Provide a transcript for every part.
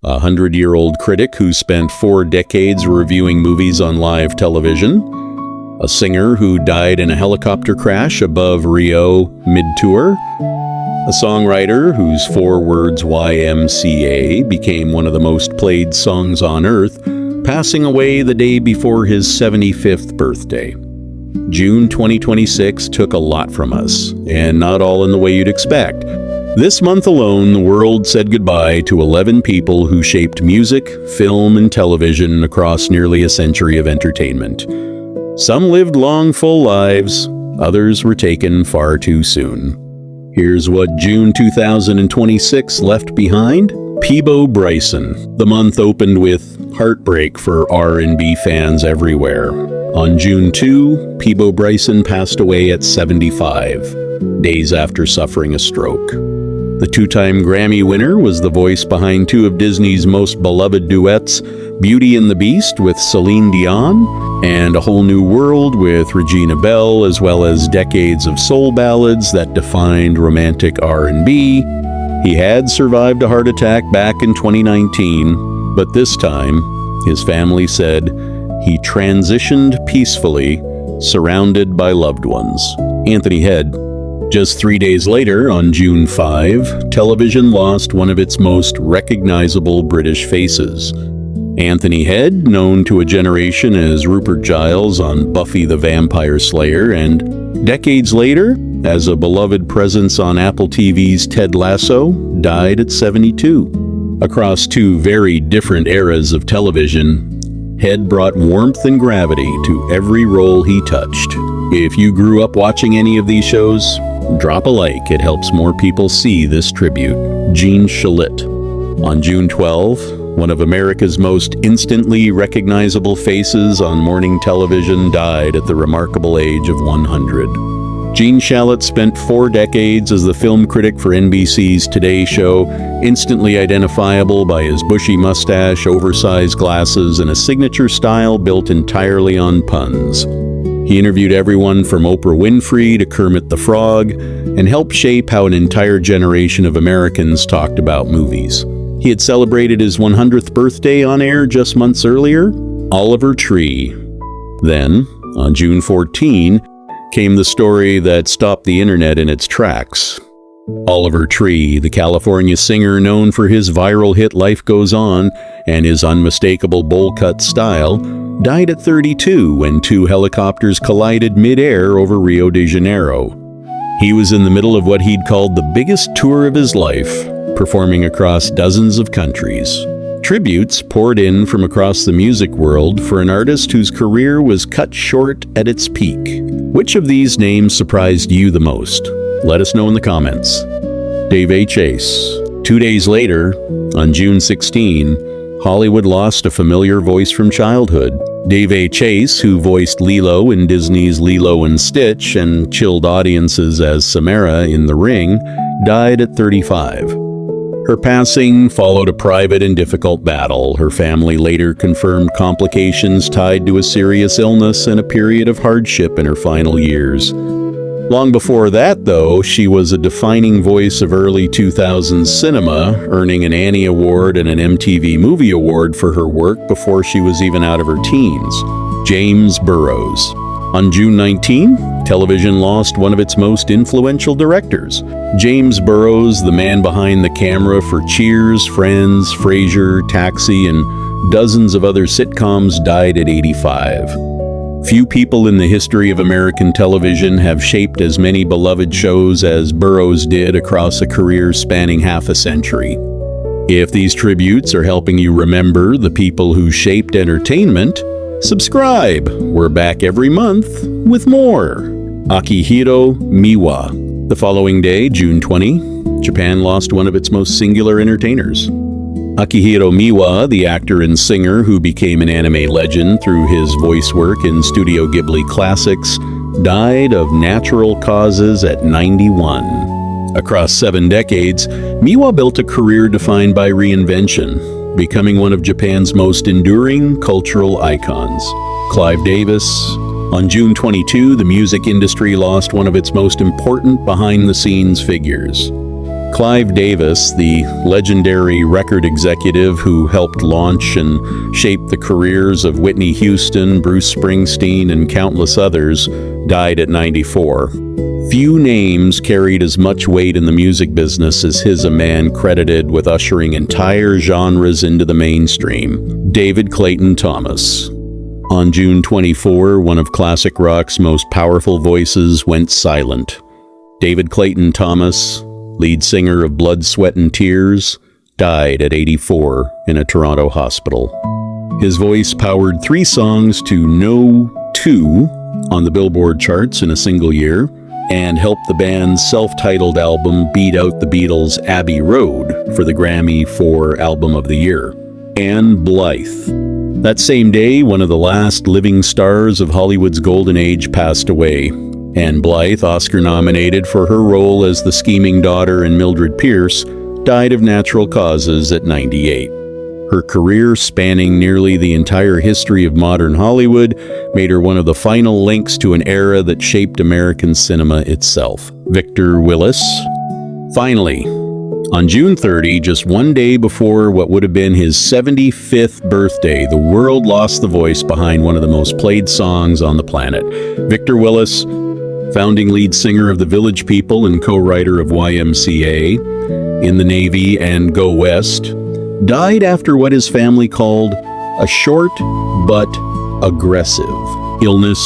a 100-year-old critic who spent 4 decades reviewing movies on live television, a singer who died in a helicopter crash above Rio mid-tour, a songwriter whose 4 words YMCA became one of the most played songs on earth, passing away the day before his 75th birthday. June 2026 took a lot from us, and not all in the way you'd expect. This month alone, the world said goodbye to 11 people who shaped music, film, and television across nearly a century of entertainment. Some lived long, full lives, others were taken far too soon. Here's what June 2026 left behind. Peabo Bryson. The month opened with heartbreak for R&B fans everywhere. On June 2, Peabo Bryson passed away at 75, days after suffering a stroke. The 2-time Grammy winner was the voice behind 2 of Disney's most beloved duets, Beauty and the Beast with Celine Dion, and A Whole New World with Regina Belle, as well as decades of soul ballads that defined romantic R&B. He had survived a heart attack back in 2019, but this time, his family said he transitioned peacefully, surrounded by loved ones. Anthony Head. Just 3 days later, on June 5, television lost one of its most recognizable British faces. Anthony Head, known to a generation as Rupert Giles on Buffy the Vampire Slayer, and decades later, as a beloved presence on Apple TV's Ted Lasso, died at 72. Across 2 very different eras of television, Head brought warmth and gravity to every role he touched. If you grew up watching any of these shows, drop a like. It helps more people see this tribute. Jean Shalit. On June 12, one of America's most instantly recognizable faces on morning television died at the remarkable age of 100. Jean Shalit spent 4 decades as the film critic for NBC's Today Show, instantly identifiable by his bushy mustache, oversized glasses, and a signature style built entirely on puns. He interviewed everyone from Oprah Winfrey to Kermit the Frog, and helped shape how an entire generation of Americans talked about movies. He had celebrated his 100th birthday on air just months earlier. Oliver Tree. Then, on June 14, came the story that stopped the internet in its tracks. Oliver Tree, the California singer known for his viral hit Life Goes On and his unmistakable bowl-cut style, died at 32 when 2 helicopters collided mid-air over Rio de Janeiro. He was in the middle of what he'd called the biggest tour of his life, performing across dozens of countries. Tributes poured in from across the music world for an artist whose career was cut short at its peak. Which of these names surprised you the most? Let us know in the comments. Dave A. Chase. 2 days later, on June 16, Hollywood lost a familiar voice from childhood. Dave A. Chase, who voiced Lilo in Disney's Lilo and Stitch and chilled audiences as Samara in The Ring, died at 35. Her passing followed a private and difficult battle. Her family later confirmed complications tied to a serious illness and a period of hardship in her final years. Long before that, though, she was a defining voice of early 2000s cinema, earning an Annie Award and an MTV Movie Award for her work before she was even out of her teens. James Burrows. On June 19, television lost one of its most influential directors. James Burrows, the man behind the camera for Cheers, Friends, Frasier, Taxi, and dozens of other sitcoms, died at 85. Few people in the history of American television have shaped as many beloved shows as Burrows did across a career spanning half a century. If these tributes are helping you remember the people who shaped entertainment, subscribe! We're back every month with more. Akihiro Miwa. The following day, June 20, Japan lost one of its most singular entertainers. Akihiro Miwa, the actor and singer who became an anime legend through his voice work in Studio Ghibli classics, died of natural causes at 91. Across 7 decades, Miwa built a career defined by reinvention, becoming one of Japan's most enduring cultural icons. Clive Davis. On June 22, the music industry lost one of its most important behind-the-scenes figures. Clive Davis, the legendary record executive who helped launch and shape the careers of Whitney Houston, Bruce Springsteen, and countless others, died at 94. Few names carried as much weight in the music business as his, a man credited with ushering entire genres into the mainstream, David Clayton Thomas. On June 24, one of classic rock's most powerful voices went silent. David Clayton Thomas, lead singer of Blood, Sweat and Tears, died at 84 in a Toronto hospital. His voice powered 3 songs to No. 2 on the Billboard charts in a single year, and helped the band's self-titled album beat out the Beatles' Abbey Road for the Grammy for Album of the Year. Anne Blyth. That same day, one of the last living stars of Hollywood's golden age passed away. Anne Blyth, Oscar-nominated for her role as the scheming daughter in Mildred Pierce, died of natural causes at 98. Her career, spanning nearly the entire history of modern Hollywood, made her one of the final links to an era that shaped American cinema itself. Victor Willis. Finally, on June 30, just one day before what would have been his 75th birthday, the world lost the voice behind one of the most played songs on the planet. Victor Willis, founding lead singer of the Village People and co-writer of YMCA, In the Navy and Go West, died after what his family called a short but aggressive illness.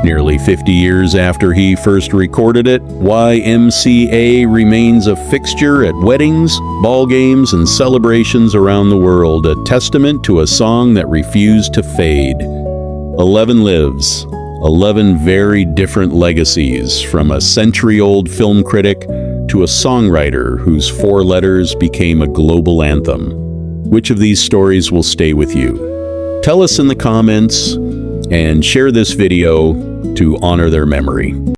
Nearly 50 years after he first recorded it, YMCA remains a fixture at weddings, ball games, and celebrations around the world, a testament to a song that refused to fade. 11 lives, 11 very different legacies, from a century-old film critic to a songwriter whose 4 letters became a global anthem. Which of these stories will stay with you? Tell us in the comments and share this video to honor their memory.